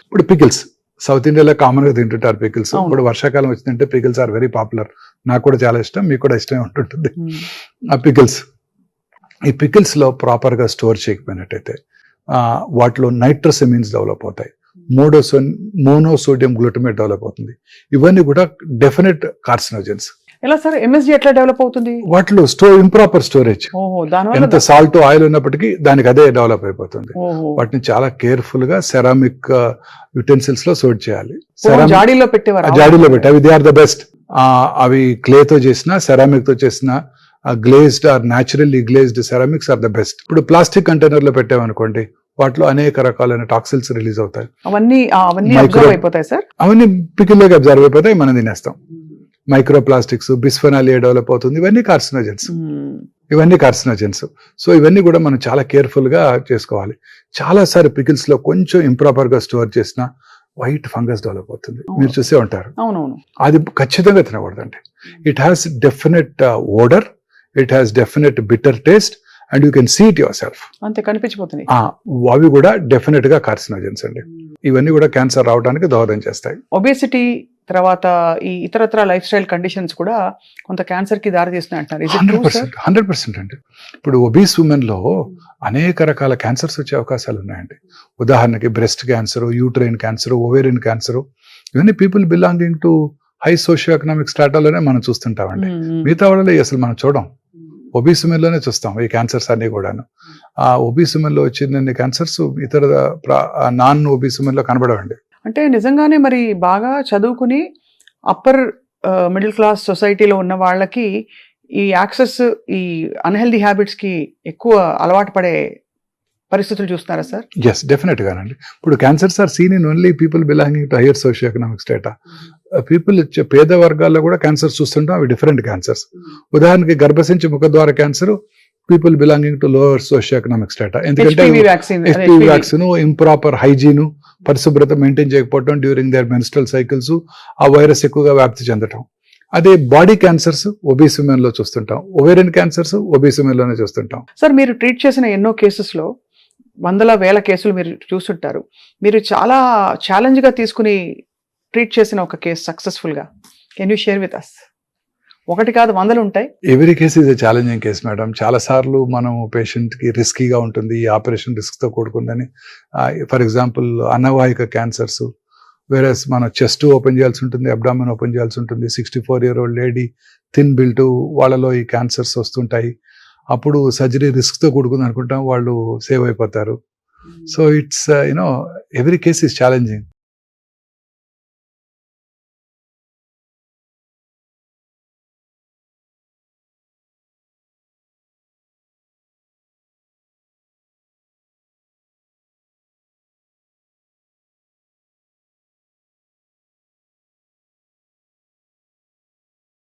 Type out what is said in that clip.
ఇప్పుడు pickles south ఇండియాలో common గా తింటుంటారు పికిల్స్. ఇప్పుడు వర్షాకాలం వచ్చిందంటే పికిల్స్ ఆర్ వెరీ పాపులర్. నాకు కూడా చాలా ఇష్టం, మీకు కూడా ఇష్టమే ఉంటుంటుంది ఆ పికిల్స్. ఈ పికిల్స్ లో ప్రాపర్ గా స్టోర్ చేయకపోయినట్టయితే వాటిలో నైట్రోసెమిన్స్ డెవలప్ అవుతాయి, మోనోసోడియం గ్లూటమేట్ డెవలప్ అవుతుంది. ఇవన్నీ కూడా డెఫినెట్ కార్సినోజెన్స్. ఎలా సార్ ఎంఎస్జి ఎట్లా డెవలప్ అవుతుంది? వాటిలో ఇంప్రాపర్ స్టోరేజ్, ఎంత సాల్ట్ ఆయిల్ ఉన్నప్పటికీ దానికి అదే డెవలప్ అయిపోతుంది. వాటిని చాలా కేర్ఫుల్ గా సెరామిక్ యుటెన్సిల్స్ లో స్టోర్ చేయాలి. జాడీలో పెట్టేవారు, జాడీలో పెట్టి అవి దే ఆర్ ద బెస్ట్. అవి క్లే తో చేసిన, సెరామిక్ తో చేసిన glazed or naturally glazed ceramics are the best. ఇప్పుడు ప్లాస్టిక్ కంటైనర్ లో పెట్టామనుకోండి, వాటిలో అనేక రకాలైన టాక్సిల్స్ రిలీజ్ అవుతాయి. అవన్నీ అబ్జర్వ్ అయిపోతాయి సార్, అవన్నీ పికిల్లోకి అబ్జర్వ్ అయిపోతాయి, మనం తినేస్తాం. మైక్రో ప్లాస్టిక్స్, బిస్ఫెనాల్ ఏ డెవలప్ అవుతుంది, ఇవన్నీ కార్సినోజెన్స్. సో ఇవన్నీ కూడా మనం చాలా కేర్ఫుల్ గా చేసుకోవాలి. చాలా సారి పికిల్స్ లో కొంచెం ఇంప్రాపర్ గా స్టోర్ చేసిన వైట్ ఫంగస్ డెవలప్ అవుతుంది, మీరు చూసే ఉంటారు. అది ఖచ్చితంగా తినకూడదండి. It has definite odour, it has definite bitter taste and you can see it yourself. అంతే కనిపించిపోతుంది. అవి కూడా డెఫినెట్ గా కార్సినోజెన్స్ అండి. ఇవన్నీ కూడా క్యాన్సర్ రావడానికి దోహదం చేస్తాయి. ఒబేసిటీ తర్వాత ఈ ఇతరత్ర లైఫ్ స్టైల్ కండిషన్స్ కూడా కొంత క్యాన్సర్ కి దారి తీస్తున్నాయి అంటారు. 100% అండి. ఇప్పుడు ఒబీస్ ఉమెన్ లో అనేక రకాల క్యాన్సర్స్ వచ్చే అవకాశాలు ఉన్నాయండి. ఉదాహరణకి breast cancer, uterine cancer, ovarian cancer, ఇవన్నీ people belonging to high socio economic స్ట్రాటాలోనే మనం చూస్తుంటామండి. మిగతా వాళ్ళలో అసలు మనం చూడం, ఒబీస్ ఉమెన్ లోనే చూస్తాం ఈ క్యాన్సర్స్ అన్ని కూడాను. ఆ ఒబీస్ ఉమెన్ లో వచ్చిన క్యాన్సర్స్ ఇతర నాన్ ఒబీస్ ఉమెన్ లో కనబడవండి. అంటే నిజంగానే మరి బాగా చదువుకుని అప్పర్ మిడిల్ క్లాస్ సొసైటీలో ఉన్న వాళ్ళకి ఈ యాక్సెస్, ఈ అన్హెల్దీ హ్యాబిట్స్ కి ఎక్కువ అలవాటు పడే పరిస్థితులు చూస్తున్నారా సార్? ఎస్, డెఫినెట్ గానండి. ఇప్పుడు cancers are seen in only people belonging to higher socio economic strata. People పేద వర్గాల్లో కూడా క్యాన్సర్స్ చూస్తుంటాం, అవి డిఫరెంట్ క్యాన్సర్స్. ఉదాహరణకి గర్భసంచి ముఖద్వార cancer, people belonging to lower socio economic strata. ఎందుకంటే HPV వ్యాక్సిన్, ఇంప్రాపర్ హైజీన్, పరిశుభ్రత మెయింటైన్ చేయకపోవడం డ్యూరింగ్ దేర్ మెన్స్ట్రల్ సైకిల్స్, ఆ వైరస్ ఎక్కువగా వ్యాప్తి చెందటం. అదే బాడీ క్యాన్సర్స్ ఒబీస్ ఉమెన్ లో చూస్తుంటాం, ఓవేరియన్ క్యాన్సర్స్ ఒబీస్ ఉమెన్ లోనే చూస్తుంటాం. సార్ మీరు ట్రీట్ చేసిన ఎన్నో కేసెస్ లో వందల వేల కేసులు మీరు చూస్తుంటారు. మీరు చాలా ఛాలెంజ్ గా తీసుకుని ట్రీట్ చేసిన ఒక కేసు సక్సెస్ఫుల్ గా, can you share with us? ఒకటి కాదు, వందలు ఉంటాయి. Every case is a challenging case madam. చాలా సార్లు మనం పేషెంట్ కి రిస్కీగా ఉంటుంది, ఈ ఆపరేషన్ రిస్క్ తో కూడుకుందని. ఫర్ ఎగ్జాంపుల్ అన్నవాహిక క్యాన్సర్స్, వేరేస్ మనం చెస్ట్ ఓపెన్ చేయాల్సి ఉంటుంది, అబ్డామిన్ ఓపెన్ చేయాల్సి ఉంటుంది. 64-year-old లేడీ, థిన్ బిల్ట్, వాళ్ళలో ఈ క్యాన్సర్స్ వస్తుంటాయి. అప్పుడు సర్జరీ రిస్క్ తో కూడుకుంది అనుకుంటాం, వాళ్ళు సేవ్ అయిపోతారు. So it's every case is challenging.